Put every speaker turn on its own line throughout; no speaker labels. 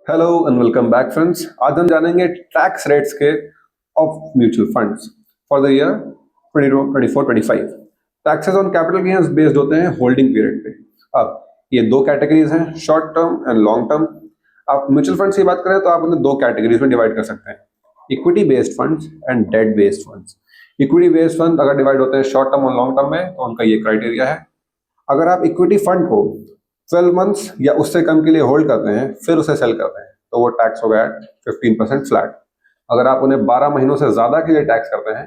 Hello and welcome back friends. आज हम जानेंगे टैक्स रेट्स के of mutual funds for the year 2024-25। Taxes on capital gains based होते हैं होल्डिंग पीरियड पे। अब ये दो कैटेगरीज हैं, short term and long term. आप म्यूचुअल फंड्स की बात करें तो आप उन्हें दो कैटेगरीज में डिवाइड कर सकते हैं, equity based funds and debt based funds. Equity based fund अगर डिवाइड होते हैं शॉर्ट टर्म और लॉन्ग टर्म में तो उनका ये क्राइटेरिया है। अगर आप इक्विटी फंड को 12 मंथ्स या उससे कम के लिए होल्ड करते हैं फिर उसे सेल करते हैं तो वो टैक्स होगा एट 15% फ्लैट। अगर आप उन्हें 12 महीनों से ज्यादा के लिए टैक्स करते हैं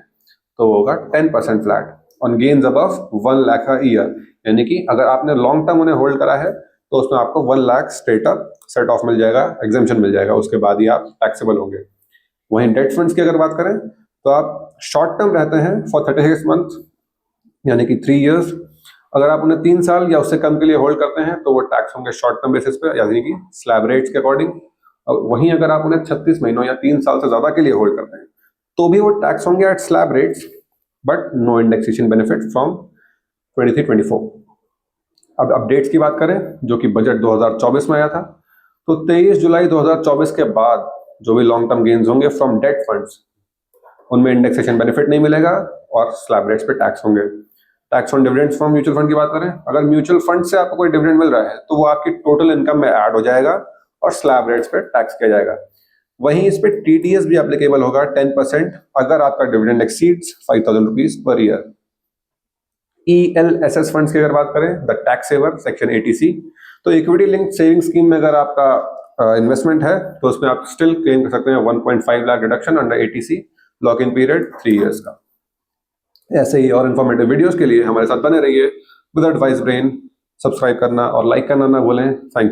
तो वो होगा 10% flat on gains above 1 lakh a year. यानी कि अगर आपने लॉन्ग टर्म उन्हें होल्ड करा है तो उसमें आपको 1 lakh straight up set off मिल जाएगा, एग्जेम्पशन मिल जाएगा, उसके बाद ही आप टैक्सेबल होंगे। वहीं डेट फंड्स की अगर बात करें तो आप शॉर्ट टर्म रहते हैं फॉर 36 मंथ यानी कि 3 इयर्स। अगर आप उन्हें 3 साल या उससे कम के लिए होल्ड करते हैं तो वो टैक्स होंगे शॉर्ट टर्म बेसिस पे यानी कि स्लैब रेट्स के अकॉर्डिंग। और वहीं अगर आप उन्हें 36 महीनों या 3 साल से ज्यादा के लिए होल्ड करते हैं तो भी वो टैक्स होंगे at slab rates but no indexation benefit from 23-24। अब अपडेट्स की बात करें जो कि बजट 2024 में आया था तो 23 जुलाई 2024 के बाद जो भी लॉन्ग टर्म गेन्स होंगे फ्रॉम डेट फंड्स उनमें इंडेक्सेशन बेनिफिट नहीं मिलेगा और स्लैब रेट्स पे टैक्स होंगे। Tax on dividends from mutual fund की बात करें, अगर म्यूचुअल फंड से आपको कोई डिविडेंड मिल रहा है तो वो आपकी टोटल इनकम में ऐड हो जाएगा और स्लैब रेट्स पे टैक्स किया जाएगा। वहीं इस पे टीडीएस भी एप्लीकेबल होगा 10% अगर आपका dividend exceeds 5,000 rupees per year. ELSS funds की अगर बात करें, the tax saver section 80C, तो इक्विटी लिंक सेविंग स्कीम में अगर आपका इन्वेस्टमेंट है तो उसमें आप स्टिल क्लेम कर सकते हैं 1.5 lakh deduction under 80C, lock in period 3 years का। ऐसे ही और इन्फॉर्मेटिव वीडियोस के लिए हमारे साथ बने रहिए विद एडवाइस ब्रेन। सब्सक्राइब करना और लाइक करना ना भूलें। Thank you.